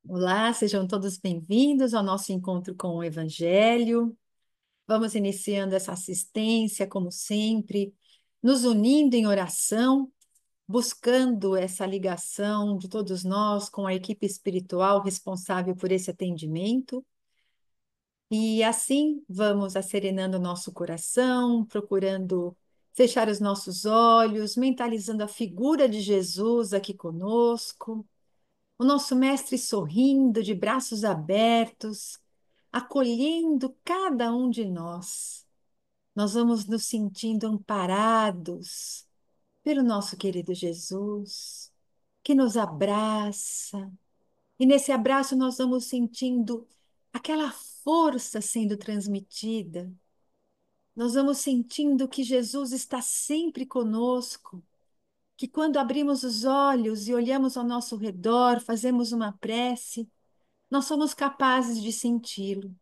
Olá, sejam todos bem-vindos ao nosso encontro com o Evangelho. Vamos iniciando essa assistência, como sempre, nos unindo em oração, buscando essa ligação de todos nós com a equipe espiritual responsável por esse atendimento. E assim vamos acerenando o nosso coração, procurando fechar os nossos olhos, mentalizando a figura de Jesus aqui conosco, o nosso mestre sorrindo, de braços abertos, acolhendo cada um de nós. Nós vamos nos sentindo amparados pelo nosso querido Jesus, que nos abraça. E nesse abraço nós vamos sentindo aquela força sendo transmitida. Nós vamos sentindo que Jesus está sempre conosco, que quando abrimos os olhos e olhamos ao nosso redor, fazemos uma prece, nós somos capazes de senti-lo.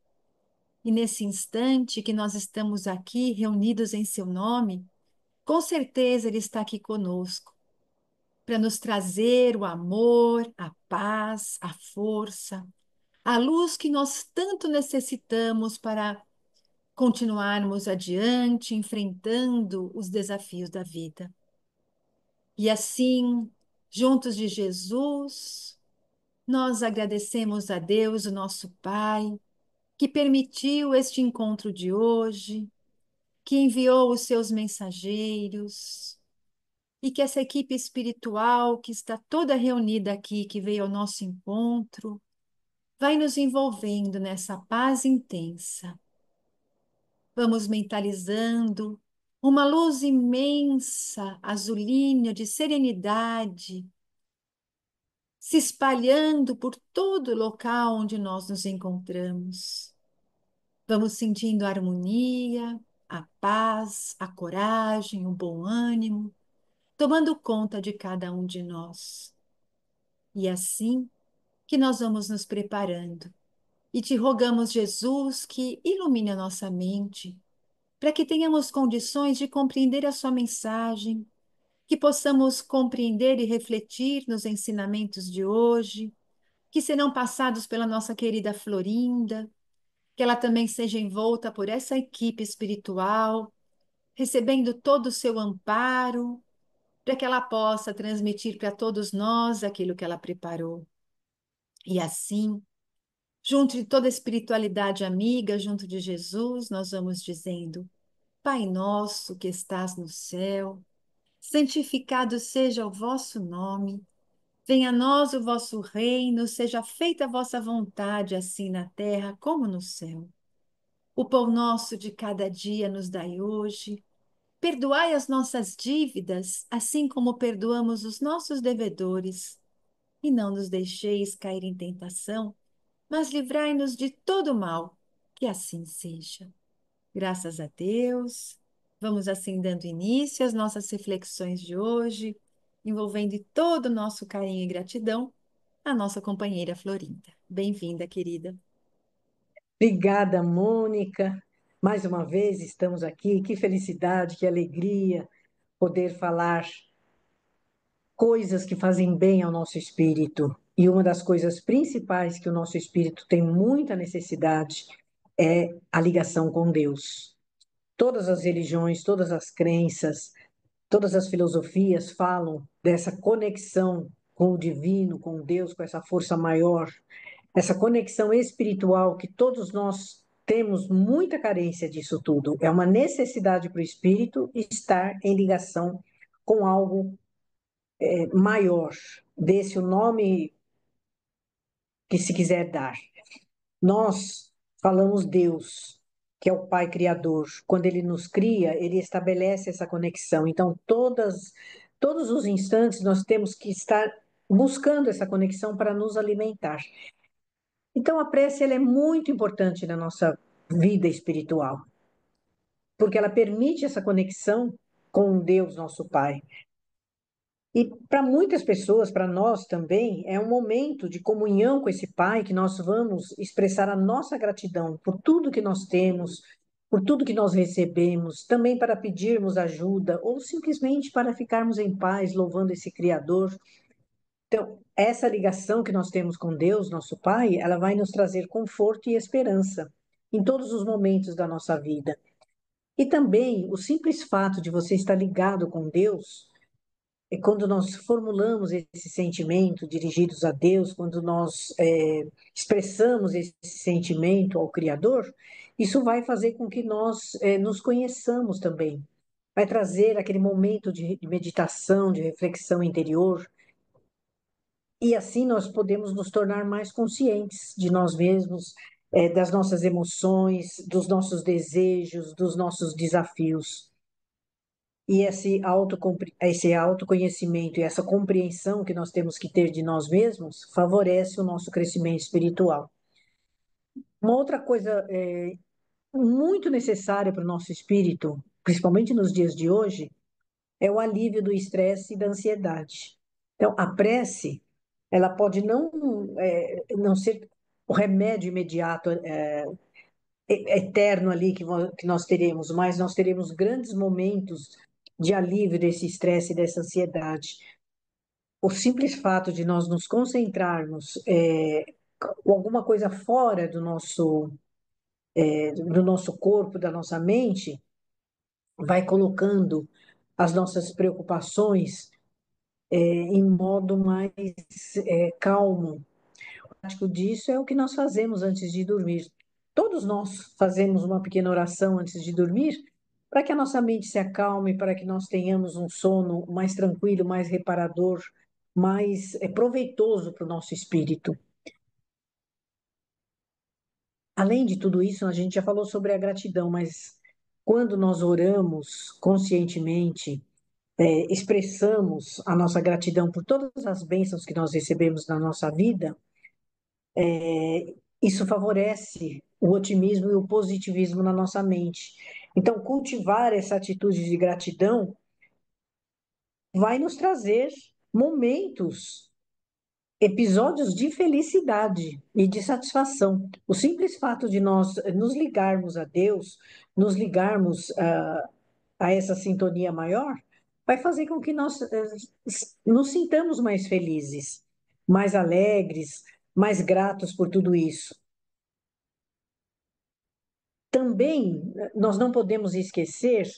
E nesse instante que nós estamos aqui reunidos em seu nome, com certeza ele está aqui conosco para nos trazer o amor, a paz, a força, a luz que nós tanto necessitamos para continuarmos adiante, enfrentando os desafios da vida. E assim, juntos de Jesus, nós agradecemos a Deus, o nosso Pai, que permitiu este encontro de hoje, que enviou os seus mensageiros e que essa equipe espiritual que está toda reunida aqui, que veio ao nosso encontro, vai nos envolvendo nessa paz intensa. Vamos mentalizando uma luz imensa, azulínea, de serenidade, se espalhando por todo o local onde nós nos encontramos. Vamos sentindo a harmonia, a paz, a coragem, o bom ânimo, tomando conta de cada um de nós. E assim que nós vamos nos preparando. E te rogamos, Jesus, que ilumine a nossa mente, para que tenhamos condições de compreender a sua mensagem, que possamos compreender e refletir nos ensinamentos de hoje, que serão passados pela nossa querida Florinda, que ela também seja envolta por essa equipe espiritual, recebendo todo o seu amparo, para que ela possa transmitir para todos nós aquilo que ela preparou. E assim, junto de toda a espiritualidade amiga, junto de Jesus, nós vamos dizendo: Pai nosso que estás no céu, santificado seja o vosso nome. Venha a nós o vosso reino, seja feita a vossa vontade, assim na terra como no céu. O pão nosso de cada dia nos dai hoje. Perdoai as nossas dívidas, assim como perdoamos os nossos devedores. E não nos deixeis cair em tentação, mas livrai-nos de todo mal. Que assim seja. Graças a Deus. Vamos assim dando início às nossas reflexões de hoje, envolvendo todo o nosso carinho e gratidão a nossa companheira Florinda. Bem-vinda, querida. Obrigada, Mônica. Mais uma vez estamos aqui. Que felicidade, que alegria poder falar coisas que fazem bem ao nosso espírito. E uma das coisas principais que o nosso espírito tem muita necessidade é a ligação com Deus. Todas as religiões, todas as crenças, todas as filosofias falam dessa conexão com o divino, com Deus, com essa força maior, essa conexão espiritual que todos nós temos muita carência disso tudo. É uma necessidade para o espírito estar em ligação com algo maior, desse o nome que se quiser dar. Nós falamos Deus, que é o Pai Criador. Quando Ele nos cria, Ele estabelece essa conexão. Então, todos os instantes nós temos que estar buscando essa conexão para nos alimentar. Então, a prece ela é muito importante na nossa vida espiritual, porque ela permite essa conexão com Deus, nosso Pai. E para muitas pessoas, para nós também, é um momento de comunhão com esse Pai que nós vamos expressar a nossa gratidão por tudo que nós temos, por tudo que nós recebemos, também para pedirmos ajuda ou simplesmente para ficarmos em paz, louvando esse Criador. Então, essa ligação que nós temos com Deus, nosso Pai, ela vai nos trazer conforto e esperança em todos os momentos da nossa vida. E também o simples fato de você estar ligado com Deus, é quando nós formulamos esse sentimento dirigidos a Deus, quando nós expressamos esse sentimento ao Criador, isso vai fazer com que nós nos conheçamos também. Vai trazer aquele momento de meditação, de reflexão interior, e assim nós podemos nos tornar mais conscientes de nós mesmos, das nossas emoções, dos nossos desejos, dos nossos desafios. E esse autoconhecimento e essa compreensão que nós temos que ter de nós mesmos favorece o nosso crescimento espiritual. Uma outra coisa muito necessária para o nosso espírito, principalmente nos dias de hoje, é o alívio do estresse e da ansiedade. Então, a prece, ela pode não ser o remédio imediato, eterno ali que nós teremos, mas nós teremos grandes momentos de alívio desse estresse e dessa ansiedade. O simples fato de nós nos concentrarmos com alguma coisa fora do nosso corpo, da nossa mente, vai colocando as nossas preocupações em modo mais calmo. O prático disso é o que nós fazemos antes de dormir. Todos nós fazemos uma pequena oração antes de dormir, para que a nossa mente se acalme, para que nós tenhamos um sono mais tranquilo, mais reparador, mais proveitoso para o nosso espírito. Além de tudo isso, a gente já falou sobre a gratidão, mas quando nós oramos conscientemente, expressamos a nossa gratidão por todas as bênçãos que nós recebemos na nossa vida, isso favorece o otimismo e o positivismo na nossa mente. Então, cultivar essa atitude de gratidão vai nos trazer momentos, episódios de felicidade e de satisfação. O simples fato de nós nos ligarmos a Deus, nos ligarmos a essa sintonia maior, vai fazer com que nós nos sintamos mais felizes, mais alegres, mais gratos por tudo isso. Também nós não podemos esquecer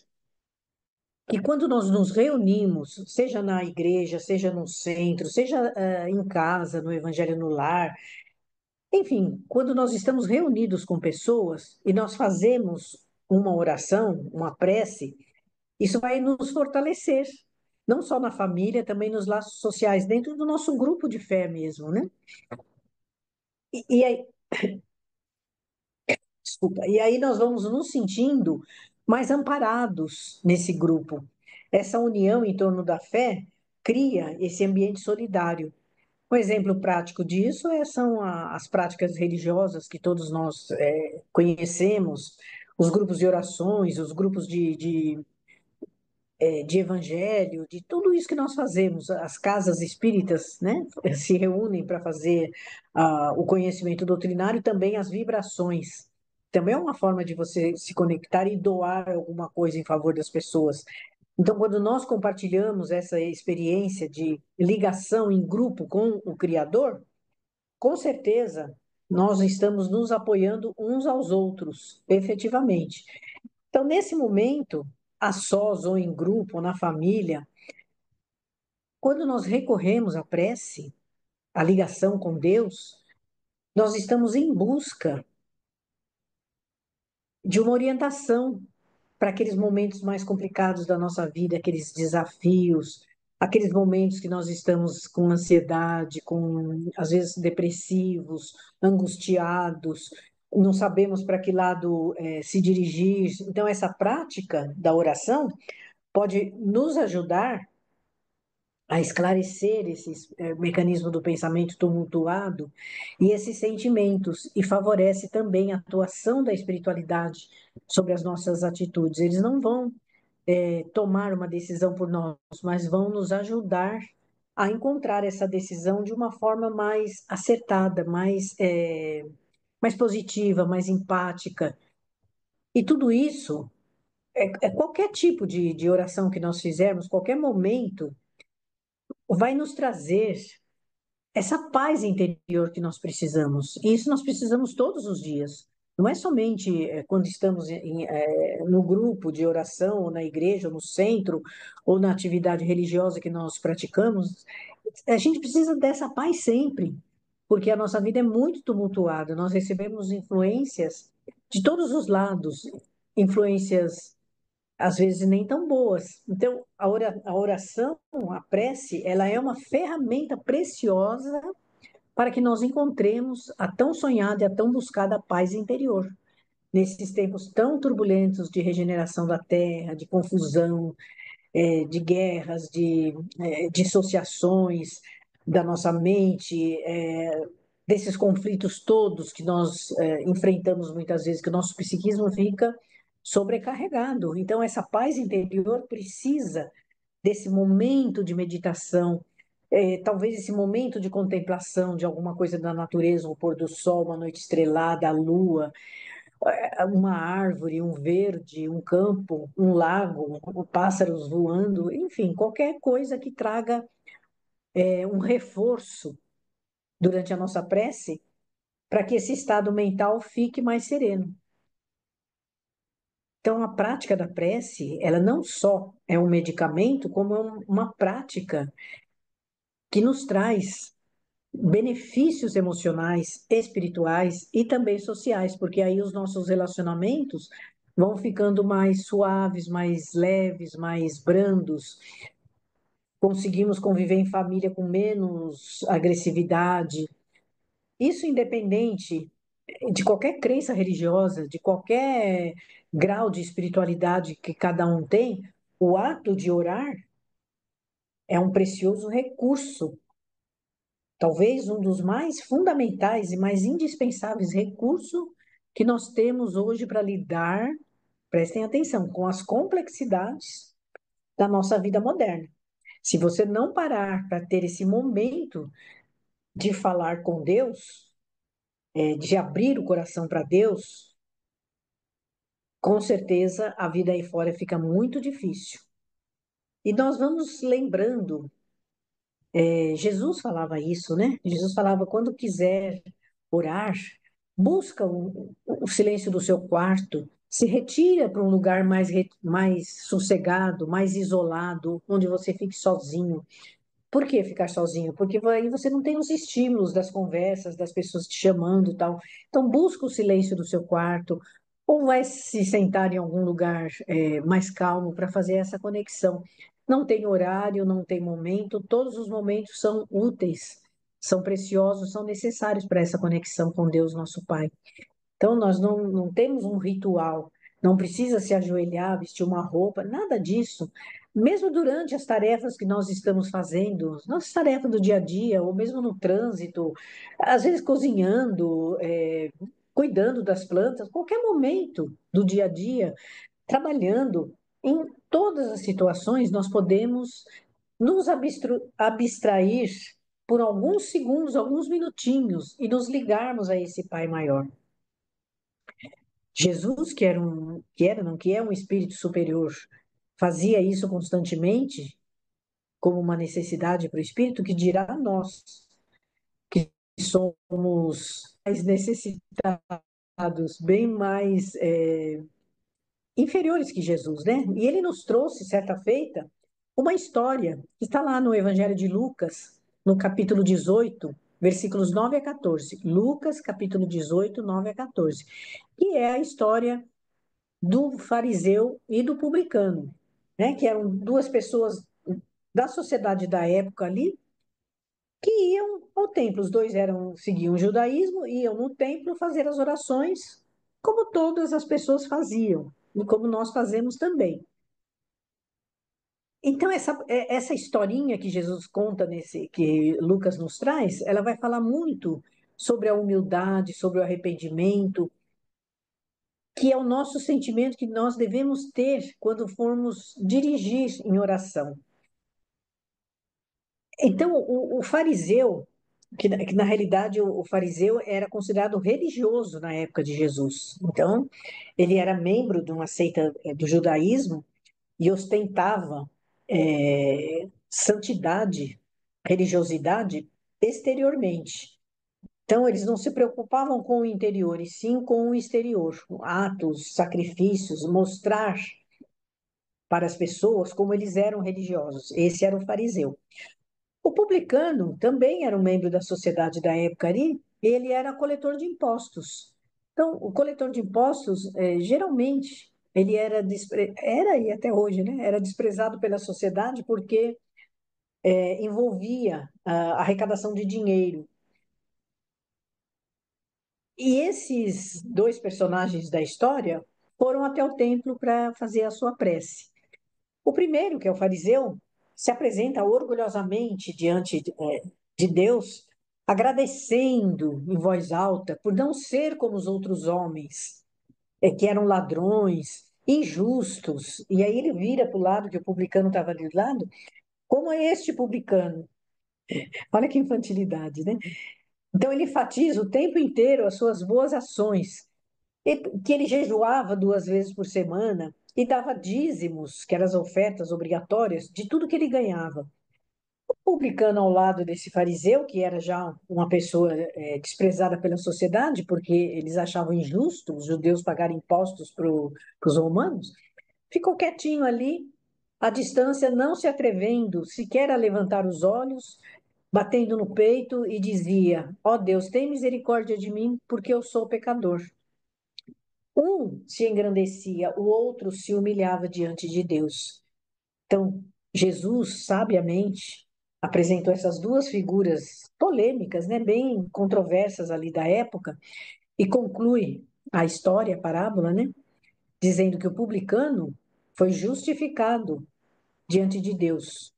que quando nós nos reunimos, seja na igreja, seja no centro, seja em casa, no Evangelho no Lar, enfim, quando nós estamos reunidos com pessoas e nós fazemos uma oração, uma prece, isso vai nos fortalecer, não só na família, também nos laços sociais, dentro do nosso grupo de fé mesmo, né? E aí, desculpa, e aí nós vamos nos sentindo mais amparados nesse grupo. Essa união em torno da fé cria esse ambiente solidário. Um exemplo prático disso são as práticas religiosas que todos nós conhecemos, os grupos de orações, os grupos de evangelho, de tudo isso que nós fazemos. As casas espíritas, né, se reúnem para fazer o conhecimento doutrinário, também as vibrações. Também é uma forma de você se conectar e doar alguma coisa em favor das pessoas. Então, quando nós compartilhamos essa experiência de ligação em grupo com o Criador, com certeza nós estamos nos apoiando uns aos outros, efetivamente. Então, nesse momento, a sós ou em grupo, ou na família, quando nós recorremos à prece, à ligação com Deus, nós estamos em busca de uma orientação para aqueles momentos mais complicados da nossa vida, aqueles desafios, aqueles momentos que nós estamos com ansiedade, com às vezes depressivos, angustiados, não sabemos para que lado se dirigir. Então, essa prática da oração pode nos ajudar a esclarecer esse mecanismo do pensamento tumultuado e esses sentimentos, e favorece também a atuação da espiritualidade sobre as nossas atitudes. Eles não vão tomar uma decisão por nós, mas vão nos ajudar a encontrar essa decisão de uma forma mais acertada, mais positiva, mais empática. E tudo isso, qualquer tipo de oração que nós fizermos, qualquer momento, vai nos trazer essa paz interior que nós precisamos. E isso nós precisamos todos os dias. Não é somente quando estamos no grupo de oração, ou na igreja, ou no centro, ou na atividade religiosa que nós praticamos. A gente precisa dessa paz sempre, porque a nossa vida é muito tumultuada. Nós recebemos influências de todos os lados, influências às vezes nem tão boas. Então, a oração, a prece, ela é uma ferramenta preciosa para que nós encontremos a tão sonhada e a tão buscada paz interior. Nesses tempos tão turbulentos de regeneração da terra, de confusão, de guerras, de dissociações da nossa mente, desses conflitos todos que nós enfrentamos muitas vezes, que o nosso psiquismo fica sobrecarregado. Então, essa paz interior precisa desse momento de meditação, talvez esse momento de contemplação de alguma coisa da natureza, um pôr do sol, uma noite estrelada, a lua, uma árvore, um verde, um campo, um lago, pássaros voando, enfim, qualquer coisa que traga um reforço durante a nossa prece para que esse estado mental fique mais sereno. Então, a prática da prece, ela não só é um medicamento, como é uma prática que nos traz benefícios emocionais, espirituais e também sociais, porque aí os nossos relacionamentos vão ficando mais suaves, mais leves, mais brandos. Conseguimos conviver em família com menos agressividade. Isso independente de qualquer crença religiosa, de qualquer grau de espiritualidade que cada um tem, o ato de orar é um precioso recurso, talvez um dos mais fundamentais e mais indispensáveis recursos que nós temos hoje para lidar, prestem atenção, com as complexidades da nossa vida moderna. Se você não parar para ter esse momento de falar com Deus, de abrir o coração para Deus, com certeza a vida aí fora fica muito difícil. E nós vamos lembrando, Jesus falava isso, né? Jesus falava: quando quiser orar, busca o silêncio do seu quarto, se retira para um lugar mais sossegado, mais isolado, onde você fique sozinho. Por que ficar sozinho? Porque aí você não tem os estímulos das conversas, das pessoas te chamando e tal. Então, busca o silêncio do seu quarto, ou vai se sentar em algum lugar mais calmo para fazer essa conexão. Não tem horário, não tem momento, todos os momentos são úteis, são preciosos, são necessários para essa conexão com Deus, nosso Pai. Então, nós não temos um ritual, não precisa se ajoelhar, vestir uma roupa, nada disso. Mesmo durante as tarefas que nós estamos fazendo, nossas tarefas do dia a dia, ou mesmo no trânsito, às vezes cozinhando, cuidando das plantas, qualquer momento do dia a dia, trabalhando, em todas as situações, nós podemos nos abstrair por alguns segundos, alguns minutinhos, e nos ligarmos a esse Pai maior. Jesus, que é um espírito superior, fazia isso constantemente como uma necessidade para o espírito, que dirá a nós, que somos mais necessitados, bem mais inferiores que Jesus, né? E ele nos trouxe, certa feita, uma história que está lá no Evangelho de Lucas, no capítulo 18, versículos 9 a 14. Lucas, capítulo 18, 9 a 14. Que é a história do fariseu e do publicano, né? Que eram duas pessoas da sociedade da época ali que iam ao templo. Os dois seguiam o judaísmo, iam no templo fazer as orações, como todas as pessoas faziam e como nós fazemos também. Então, essa historinha que Jesus conta que Lucas nos traz, ela vai falar muito sobre a humildade, sobre o arrependimento, que é o nosso sentimento que nós devemos ter quando formos dirigir em oração. Então, o fariseu, que na realidade o fariseu era considerado religioso na época de Jesus. Então, ele era membro de uma seita do judaísmo e ostentava santidade, religiosidade, exteriormente. Então, eles não se preocupavam com o interior, e sim com o exterior, atos, sacrifícios, mostrar para as pessoas como eles eram religiosos. Esse era o fariseu. O publicano também era um membro da sociedade da época ali, ele era coletor de impostos. Então, o coletor de impostos, geralmente, ele era e até hoje, né? Era desprezado pela sociedade porque envolvia a arrecadação de dinheiro. E esses dois personagens da história foram até o templo para fazer a sua prece. O primeiro, que é o fariseu, se apresenta orgulhosamente diante de Deus, agradecendo em voz alta por não ser como os outros homens, que eram ladrões, injustos. E aí ele vira para o lado que o publicano estava ali do lado, como é este publicano? Olha que infantilidade, né? Então ele enfatiza o tempo inteiro as suas boas ações, que ele jejuava 2 vezes por semana e dava dízimos, que eram as ofertas obrigatórias, de tudo que ele ganhava. O publicano ao lado desse fariseu, que era já uma pessoa desprezada pela sociedade, porque eles achavam injusto os judeus pagarem impostos para os romanos, ficou quietinho ali, à distância, não se atrevendo sequer a levantar os olhos, batendo no peito e dizia: Ó Deus, tem misericórdia de mim, porque eu sou pecador. Um se engrandecia, o outro se humilhava diante de Deus. Então, Jesus, sabiamente, apresentou essas duas figuras polêmicas, né, bem controversas ali da época, e conclui a história, a parábola, né, dizendo que o publicano foi justificado diante de Deus,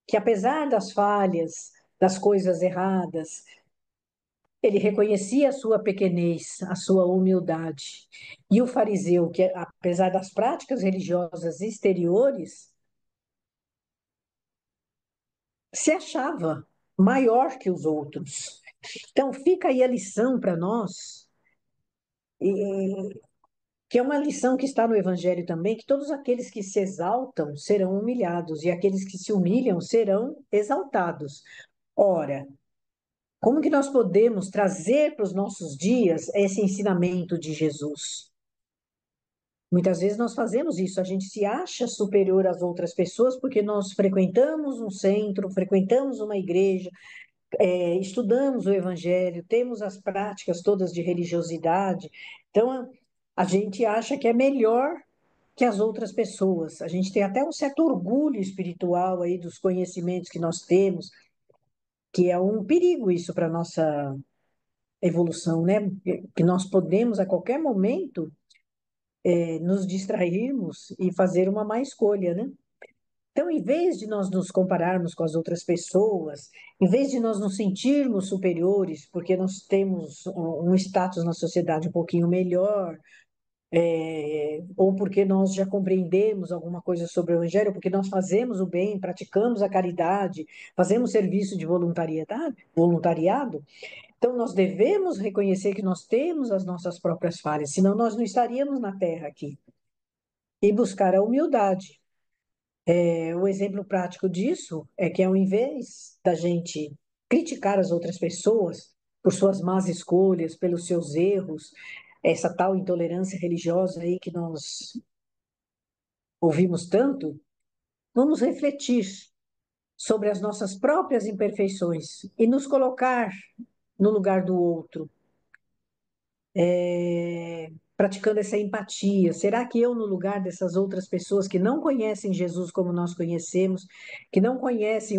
que apesar das falhas, das coisas erradas, ele reconhecia a sua pequenez, a sua humildade. E o fariseu, que apesar das práticas religiosas exteriores, se achava maior que os outros. Então fica aí a lição para nós, que é uma lição que está no Evangelho também, que todos aqueles que se exaltam serão humilhados e aqueles que se humilham serão exaltados. Ora, como que nós podemos trazer para os nossos dias esse ensinamento de Jesus? Muitas vezes nós fazemos isso, a gente se acha superior às outras pessoas porque nós frequentamos um centro, frequentamos uma igreja, estudamos o evangelho, temos as práticas todas de religiosidade. Então, a gente acha que é melhor que as outras pessoas. A gente tem até um certo orgulho espiritual aí dos conhecimentos que nós temos, que é um perigo isso para a nossa evolução, né? Que nós podemos a qualquer momento nos distrairmos e fazer uma má escolha, né? Então, em vez de nós nos compararmos com as outras pessoas, em vez de nós nos sentirmos superiores, porque nós temos um status na sociedade um pouquinho melhor, ou porque nós já compreendemos alguma coisa sobre o Evangelho, porque nós fazemos o bem, praticamos a caridade, fazemos serviço de voluntariado, então nós devemos reconhecer que nós temos as nossas próprias falhas, senão nós não estaríamos na Terra aqui. E buscar a humildade. O exemplo prático disso é que, ao invés da gente criticar as outras pessoas por suas más escolhas, pelos seus erros, essa tal intolerância religiosa aí que nós ouvimos tanto, vamos refletir sobre as nossas próprias imperfeições e nos colocar no lugar do outro, praticando essa empatia. Será que eu, no lugar dessas outras pessoas que não conhecem Jesus como nós conhecemos, que não conhecem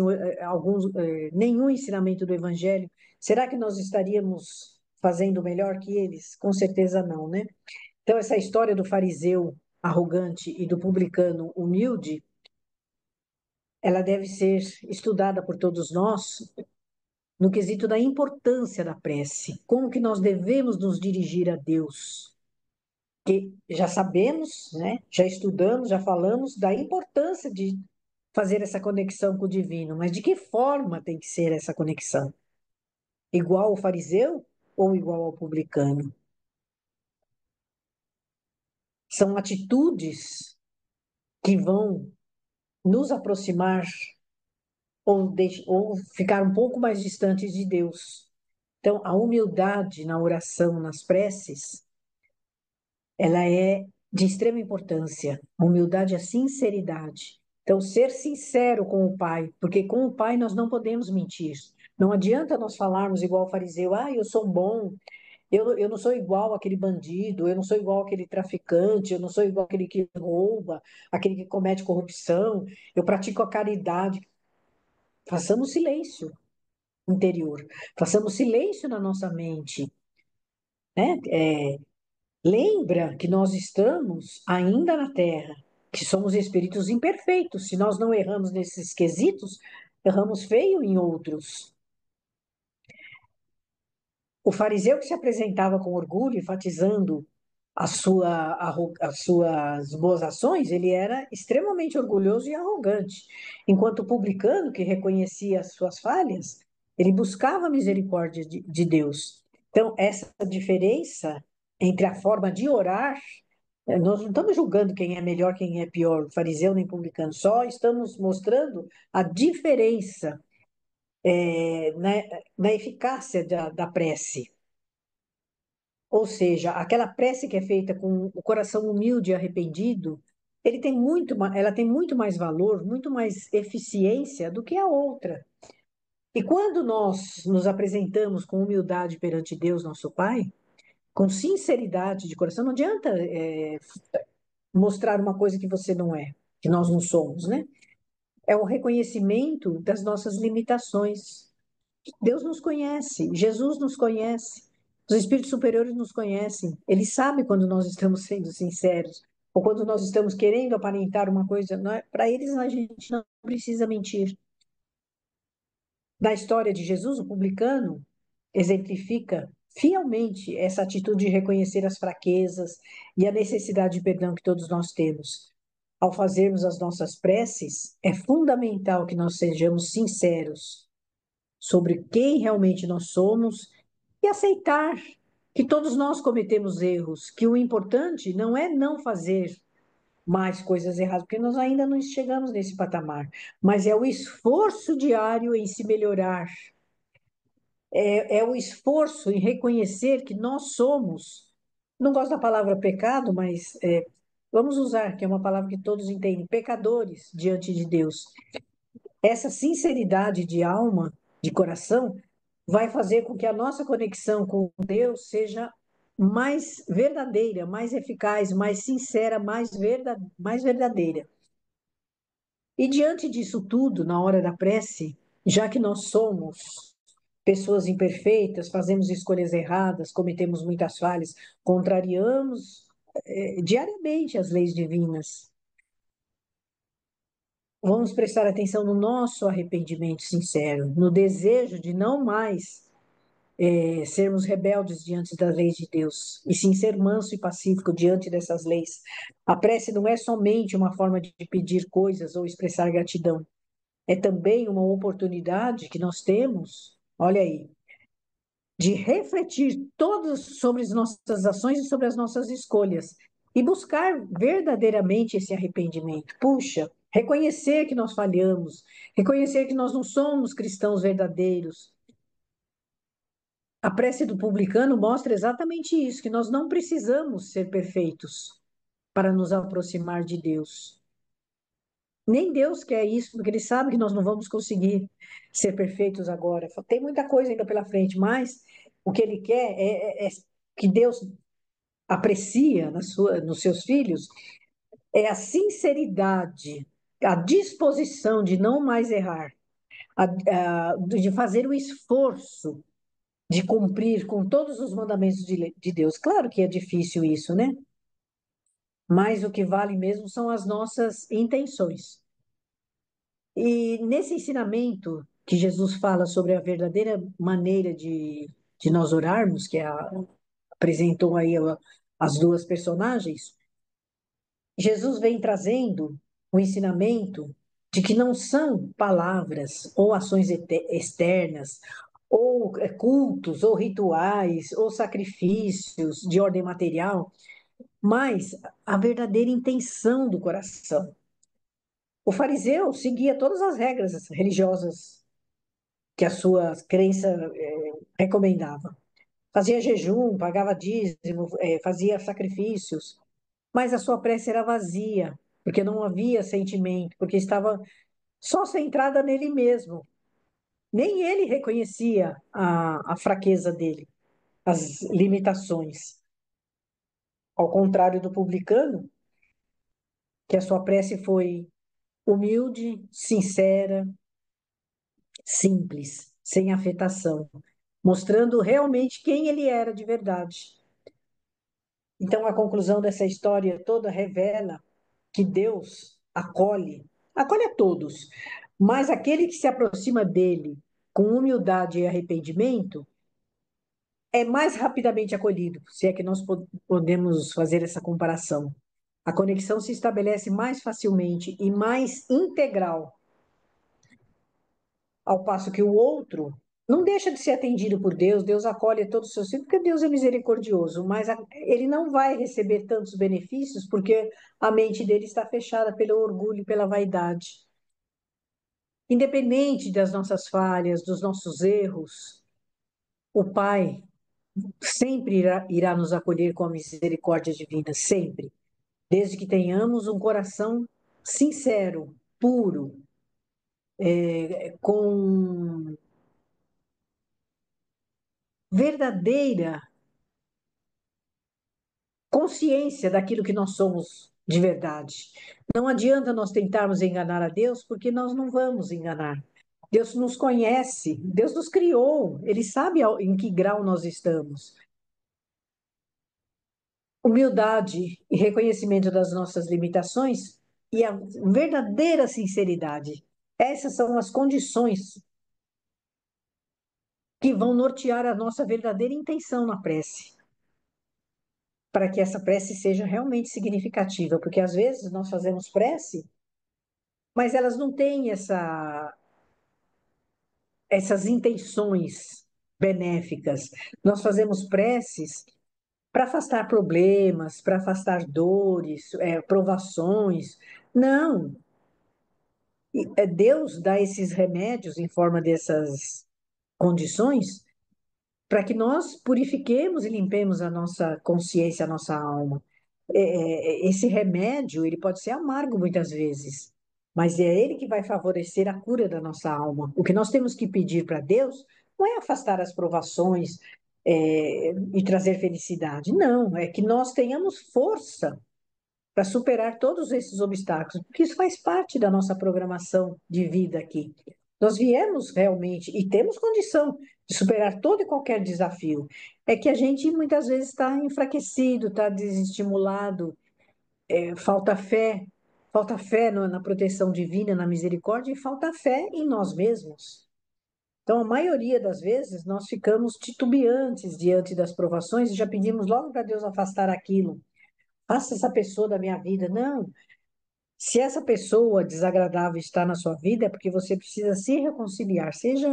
nenhum ensinamento do Evangelho, será que nós estaríamos fazendo melhor que eles? Com certeza não, né? Então, essa história do fariseu arrogante e do publicano humilde, ela deve ser estudada por todos nós no quesito da importância da prece, como que nós devemos nos dirigir a Deus, que já sabemos, né? Já estudamos, já falamos da importância de fazer essa conexão com o divino, mas de que forma tem que ser essa conexão? Igual ao fariseu ou igual ao publicano? São atitudes que vão nos aproximar ou ficar um pouco mais distantes de Deus. Então, a humildade na oração, nas preces, ela é de extrema importância. A humildade é a sinceridade. Então, ser sincero com o Pai, porque com o Pai nós não podemos mentir. Não adianta nós falarmos igual o fariseu, eu sou bom, eu não sou igual aquele bandido, eu não sou igual aquele traficante, eu não sou igual aquele que rouba, aquele que comete corrupção, eu pratico a caridade. Façamos silêncio interior, façamos silêncio na nossa mente, né? Lembra que nós estamos ainda na Terra, que somos espíritos imperfeitos. Se nós não erramos nesses quesitos, erramos feio em outros. O fariseu que se apresentava com orgulho, enfatizando as suas boas ações, ele era extremamente orgulhoso e arrogante. Enquanto o publicano, que reconhecia as suas falhas, ele buscava a misericórdia de Deus. Então, essa diferença entre a forma de orar, nós não estamos julgando quem é melhor, quem é pior, fariseu nem publicano, só estamos mostrando a diferença na eficácia da prece. Ou seja, aquela prece que é feita com o coração humilde e arrependido, ela tem muito mais valor, muito mais eficiência do que a outra. E quando nós nos apresentamos com humildade perante Deus, nosso Pai, com sinceridade de coração, não adianta mostrar uma coisa que você não é, que nós não somos, né? É o reconhecimento das nossas limitações. Deus nos conhece, Jesus nos conhece, os espíritos superiores nos conhecem. Ele sabe quando nós estamos sendo sinceros ou quando nós estamos querendo aparentar uma coisa. Para eles, a gente não precisa mentir. Na história de Jesus, o publicano exemplifica fielmente essa atitude de reconhecer as fraquezas e a necessidade de perdão que todos nós temos. Ao fazermos as nossas preces, é fundamental que nós sejamos sinceros sobre quem realmente nós somos e aceitar que todos nós cometemos erros, que o importante não é não fazer mais coisas erradas, porque nós ainda não chegamos nesse patamar, mas é o esforço diário em se melhorar, é o esforço em reconhecer que nós somos, não gosto da palavra pecado, mas vamos usar, que é uma palavra que todos entendem, pecadores diante de Deus. Essa sinceridade de alma, de coração, vai fazer com que a nossa conexão com Deus seja mais verdadeira, mais eficaz, mais sincera, mais verdadeira. E diante disso tudo, na hora da prece, já que nós somos pessoas imperfeitas, fazemos escolhas erradas, cometemos muitas falhas, contrariamos diariamente as leis divinas. Vamos prestar atenção no nosso arrependimento sincero, no desejo de não mais sermos rebeldes diante das leis de Deus, e sim ser manso e pacífico diante dessas leis. A prece não é somente uma forma de pedir coisas ou expressar gratidão, é também uma oportunidade que nós temos, olha aí, de refletir todos sobre as nossas ações e sobre as nossas escolhas e buscar verdadeiramente esse arrependimento. Puxa, reconhecer que nós falhamos, reconhecer que nós não somos cristãos verdadeiros. A prece do publicano mostra exatamente isso, que nós não precisamos ser perfeitos para nos aproximar de Deus. Nem Deus quer isso, porque Ele sabe que nós não vamos conseguir ser perfeitos agora. Tem muita coisa ainda pela frente, mas o que Ele quer é que Deus aprecia nos seus filhos é a sinceridade, a disposição de não mais errar, de fazer o esforço de cumprir com todos os mandamentos de Deus. Claro que é difícil isso, né? Mas o que vale mesmo são as nossas intenções. E nesse ensinamento que Jesus fala sobre a verdadeira maneira de nós orarmos, apresentou aí as duas personagens, Jesus vem trazendo o ensinamento de que não são palavras ou ações externas, ou cultos, ou rituais, ou sacrifícios de ordem material, mas a verdadeira intenção do coração. O fariseu seguia todas as regras religiosas que a sua crença recomendava. Fazia jejum, pagava dízimo, fazia sacrifícios, mas a sua prece era vazia, porque não havia sentimento, porque estava só centrada nele mesmo. Nem ele reconhecia a fraqueza dele, as limitações. Ao contrário do publicano, que a sua prece foi humilde, sincera, simples, sem afetação, mostrando realmente quem ele era de verdade. Então, a conclusão dessa história toda revela que Deus acolhe a todos, mas aquele que se aproxima dele com humildade e arrependimento é mais rapidamente acolhido, se é que nós podemos fazer essa comparação. A conexão se estabelece mais facilmente e mais integral, ao passo que o outro não deixa de ser atendido por Deus, Deus acolhe todos os seus filhos, porque Deus é misericordioso, mas ele não vai receber tantos benefícios porque a mente dele está fechada pelo orgulho e pela vaidade. Independente das nossas falhas, dos nossos erros, o Pai sempre irá nos acolher com a misericórdia divina, sempre, desde que tenhamos um coração sincero, puro, com verdadeira consciência daquilo que nós somos de verdade. Não adianta nós tentarmos enganar a Deus, porque nós não vamos enganar. Deus nos conhece, Deus nos criou, Ele sabe em que grau nós estamos. Humildade e reconhecimento das nossas limitações e a verdadeira sinceridade. Essas são as condições que vão nortear a nossa verdadeira intenção na prece, para que essa prece seja realmente significativa, porque às vezes nós fazemos prece, mas elas não têm essas intenções benéficas. Nós fazemos preces para afastar problemas, para afastar dores, provações. Não, Deus dá esses remédios em forma dessas condições para que nós purifiquemos e limpemos a nossa consciência, a nossa alma. Esse remédio, ele pode ser amargo muitas vezes, mas é ele que vai favorecer a cura da nossa alma. O que nós temos que pedir para Deus não é afastar as provações, e trazer felicidade. Não, é que nós tenhamos força para superar todos esses obstáculos, porque isso faz parte da nossa programação de vida aqui. Nós viemos realmente e temos condição de superar todo e qualquer desafio. É que a gente muitas vezes está enfraquecido, está desestimulado, falta fé na proteção divina, na misericórdia, e falta fé em nós mesmos. Então, a maioria das vezes, nós ficamos titubeantes diante das provações e já pedimos logo para Deus afastar aquilo. Faça essa pessoa da minha vida. Não, se essa pessoa desagradável está na sua vida, é porque você precisa se reconciliar, seja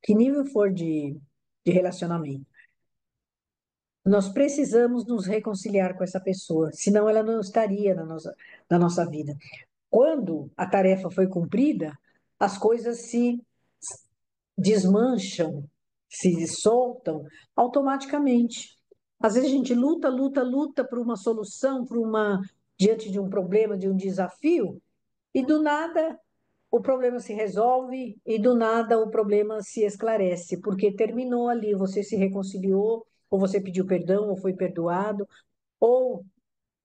que nível for de relacionamento. Nós precisamos nos reconciliar com essa pessoa, senão ela não estaria na nossa vida. Quando a tarefa foi cumprida, as coisas se desmancham, se soltam automaticamente. Às vezes a gente luta por uma solução, diante de um problema, de um desafio, e do nada o problema se resolve e do nada o problema se esclarece, porque terminou ali, você se reconciliou, ou você pediu perdão, ou foi perdoado, ou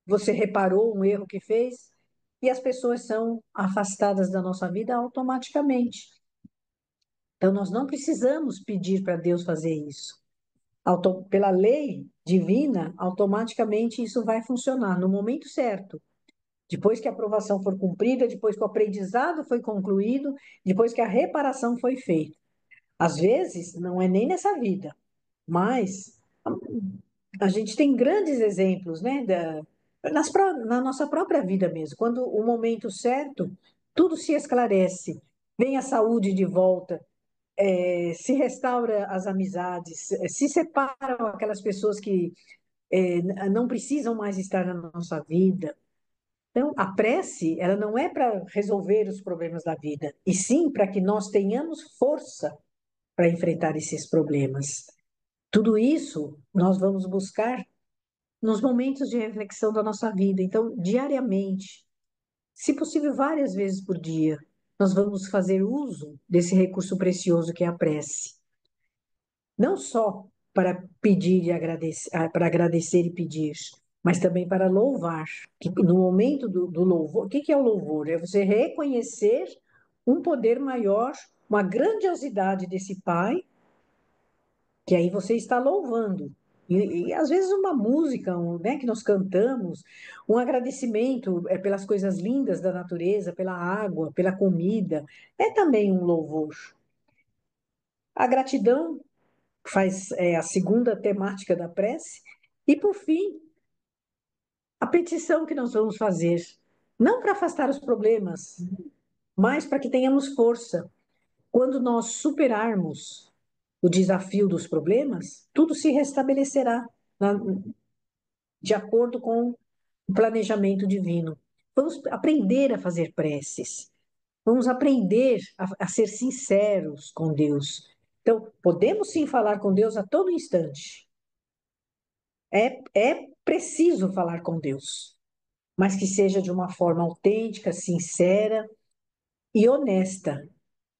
você reparou um erro que fez, e as pessoas são afastadas da nossa vida automaticamente. Então, nós não precisamos pedir para Deus fazer isso. Pela lei divina, automaticamente isso vai funcionar no momento certo. Depois que a aprovação for cumprida, depois que o aprendizado foi concluído, depois que a reparação foi feita. Às vezes, não é nem nessa vida, mas a gente tem grandes exemplos, né, na nossa própria vida mesmo. Quando o momento certo, tudo se esclarece, vem a saúde de volta, se restaura as amizades, se separam aquelas pessoas que não precisam mais estar na nossa vida. Então, a prece, ela não é para resolver os problemas da vida, e sim para que nós tenhamos força para enfrentar esses problemas. Tudo isso nós vamos buscar nos momentos de reflexão da nossa vida. Então, diariamente, se possível, várias vezes por dia, nós vamos fazer uso desse recurso precioso que é a prece. Não só para pedir e agradecer, para agradecer e pedir, mas também para louvar. Que no momento do louvor, o que é o louvor? É você reconhecer um poder maior, uma grandiosidade desse Pai, que aí você está louvando. E às vezes uma música, né, que nós cantamos, um agradecimento pelas coisas lindas da natureza, pela água, pela comida, é também um louvor. A gratidão faz a segunda temática da prece. E por fim, a petição que nós vamos fazer, não para afastar os problemas, mas para que tenhamos força. Quando nós superarmos o desafio dos problemas, tudo se restabelecerá de acordo com o planejamento divino. Vamos aprender a fazer preces. Vamos aprender a ser sinceros com Deus. Então, podemos sim falar com Deus a todo instante. É preciso falar com Deus, mas que seja de uma forma autêntica, sincera e honesta,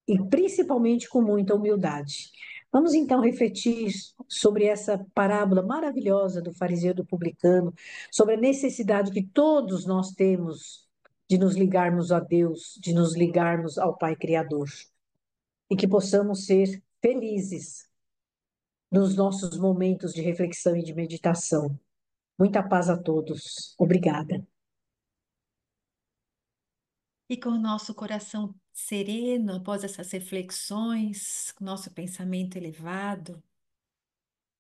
e principalmente com muita humildade. Vamos então refletir sobre essa parábola maravilhosa do fariseu e do publicano, sobre a necessidade que todos nós temos de nos ligarmos a Deus, de nos ligarmos ao Pai Criador, e que possamos ser felizes nos nossos momentos de reflexão e de meditação. Muita paz a todos. Obrigada. E com o nosso coração sereno após essas reflexões, nosso pensamento elevado,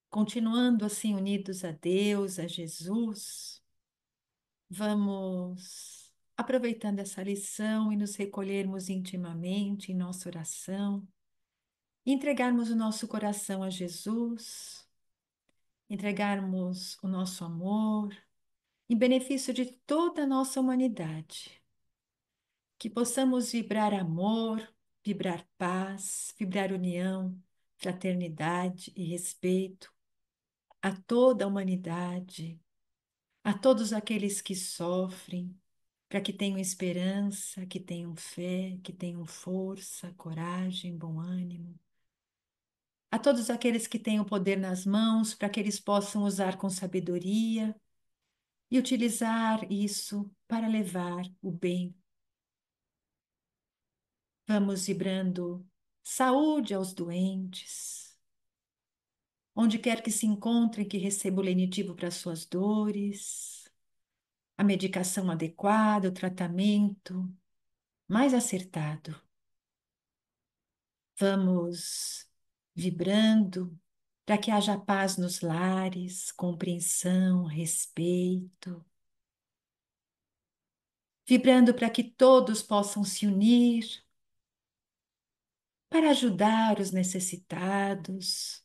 continuando assim unidos a Deus, a Jesus, vamos aproveitando essa lição e nos recolhermos intimamente em nossa oração, entregarmos o nosso coração a Jesus, entregarmos o nosso amor em benefício de toda a nossa humanidade. Que possamos vibrar amor, vibrar paz, vibrar união, fraternidade e respeito a toda a humanidade, a todos aqueles que sofrem, para que tenham esperança, que tenham fé, que tenham força, coragem, bom ânimo. A todos aqueles que têm o poder nas mãos, para que eles possam usar com sabedoria e utilizar isso para levar o bem. Vamos vibrando saúde aos doentes, onde quer que se encontrem, que receba o lenitivo para suas dores, a medicação adequada, o tratamento mais acertado. Vamos vibrando para que haja paz nos lares, compreensão, respeito, vibrando para que todos possam se unir para ajudar os necessitados,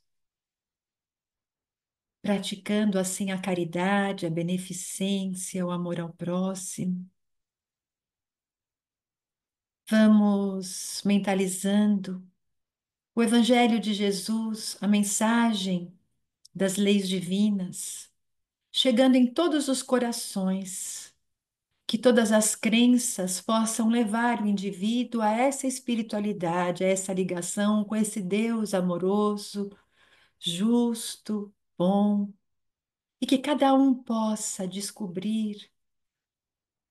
praticando assim a caridade, a beneficência, o amor ao próximo. Vamos mentalizando o Evangelho de Jesus, a mensagem das leis divinas, chegando em todos os corações, que todas as crenças possam levar o indivíduo a essa espiritualidade, a essa ligação com esse Deus amoroso, justo, bom, e que cada um possa descobrir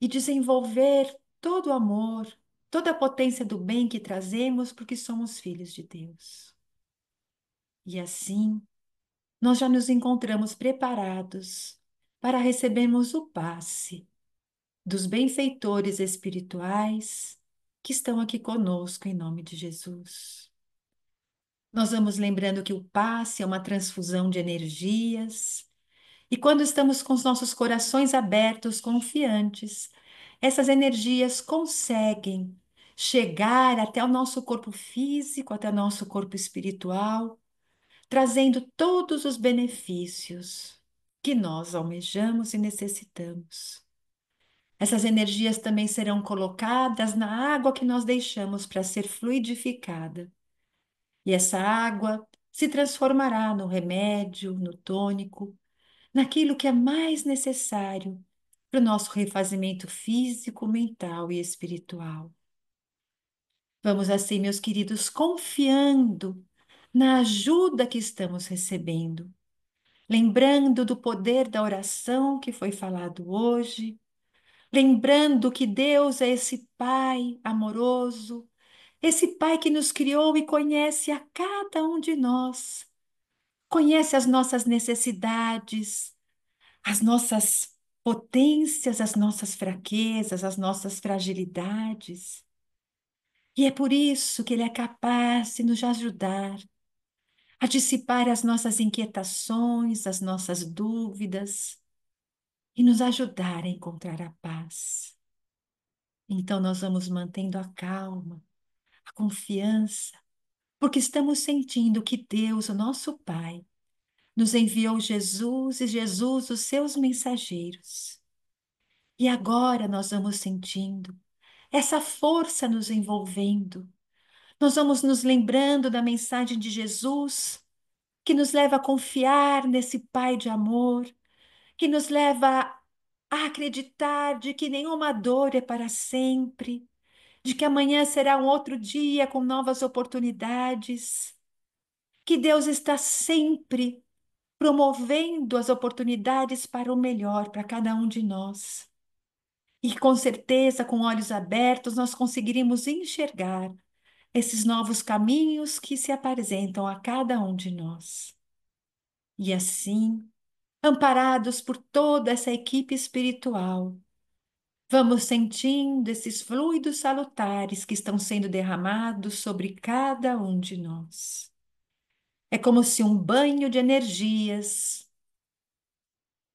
e desenvolver todo o amor, toda a potência do bem que trazemos porque somos filhos de Deus. E assim, nós já nos encontramos preparados para recebermos o passe dos benfeitores espirituais que estão aqui conosco em nome de Jesus. Nós vamos lembrando que o passe é uma transfusão de energias. E quando estamos com os nossos corações abertos, confiantes, essas energias conseguem chegar até o nosso corpo físico, até o nosso corpo espiritual, trazendo todos os benefícios que nós almejamos e necessitamos. Essas energias também serão colocadas na água que nós deixamos para ser fluidificada. E essa água se transformará no remédio, no tônico, naquilo que é mais necessário para o nosso refazimento físico, mental e espiritual. Vamos assim, meus queridos, confiando na ajuda que estamos recebendo, lembrando do poder da oração que foi falado hoje, lembrando que Deus é esse Pai amoroso, esse Pai que nos criou e conhece a cada um de nós, conhece as nossas necessidades, as nossas potências, as nossas fraquezas, as nossas fragilidades. E é por isso que Ele é capaz de nos ajudar a dissipar as nossas inquietações, as nossas dúvidas e nos ajudar a encontrar a paz. Então, nós vamos mantendo a calma, a confiança, porque estamos sentindo que Deus, o nosso Pai, nos enviou Jesus e Jesus, os seus mensageiros. E agora nós vamos sentindo essa força nos envolvendo. Nós vamos nos lembrando da mensagem de Jesus, que nos leva a confiar nesse Pai de amor, que nos leva a acreditar de que nenhuma dor é para sempre, de que amanhã será um outro dia com novas oportunidades, que Deus está sempre promovendo as oportunidades para o melhor para cada um de nós. E com certeza, com olhos abertos, nós conseguiríamos enxergar esses novos caminhos que se apresentam a cada um de nós. E assim, amparados por toda essa equipe espiritual, vamos sentindo esses fluidos salutares que estão sendo derramados sobre cada um de nós. É como se um banho de energias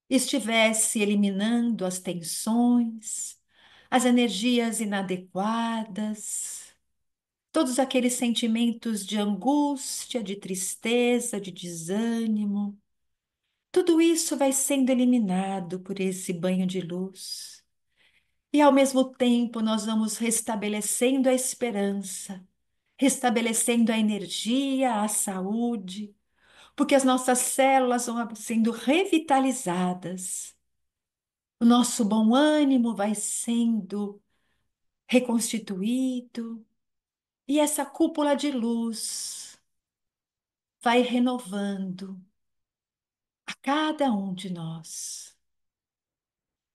estivesse eliminando as tensões, as energias inadequadas, todos aqueles sentimentos de angústia, de tristeza, de desânimo. Tudo isso vai sendo eliminado por esse banho de luz. E ao mesmo tempo nós vamos restabelecendo a esperança, restabelecendo a energia, a saúde, porque as nossas células vão sendo revitalizadas. O nosso bom ânimo vai sendo reconstituído e essa cúpula de luz vai renovando a cada um de nós.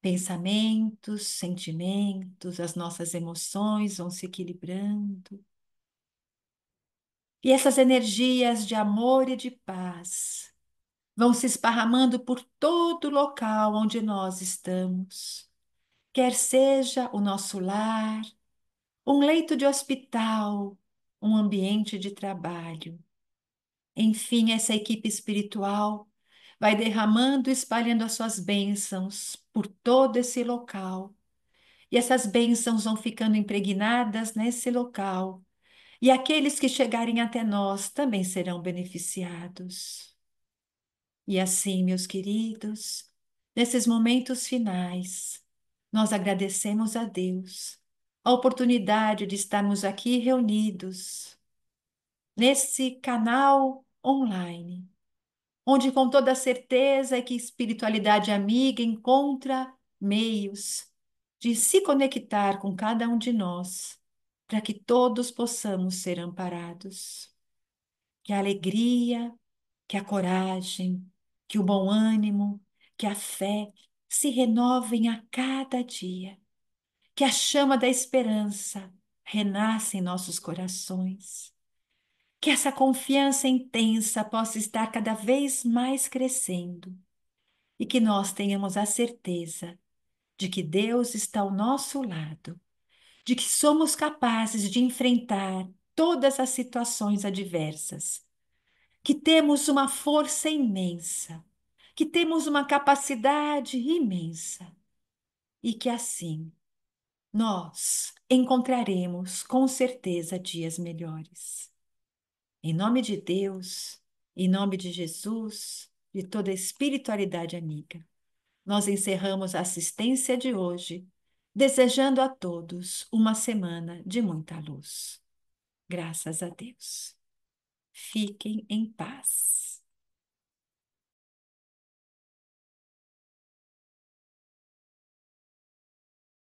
Pensamentos, sentimentos, as nossas emoções vão se equilibrando. E essas energias de amor e de paz vão se esparramando por todo o local onde nós estamos, quer seja o nosso lar, um leito de hospital, um ambiente de trabalho. Enfim, essa equipe espiritual vai derramando e espalhando as suas bênçãos por todo esse local. E essas bênçãos vão ficando impregnadas nesse local. E aqueles que chegarem até nós também serão beneficiados. E assim, meus queridos, nesses momentos finais, nós agradecemos a Deus a oportunidade de estarmos aqui reunidos nesse canal online, onde com toda certeza é que espiritualidade amiga encontra meios de se conectar com cada um de nós, para que todos possamos ser amparados. Que a alegria, que a coragem, que o bom ânimo, que a fé se renovem a cada dia, que a chama da esperança renasça em nossos corações, que essa confiança intensa possa estar cada vez mais crescendo e que nós tenhamos a certeza de que Deus está ao nosso lado, de que somos capazes de enfrentar todas as situações adversas, que temos uma força imensa, que temos uma capacidade imensa e que assim nós encontraremos com certeza dias melhores. Em nome de Deus, em nome de Jesus, de toda a espiritualidade amiga, nós encerramos a assistência de hoje, desejando a todos uma semana de muita luz. Graças a Deus. Fiquem em paz.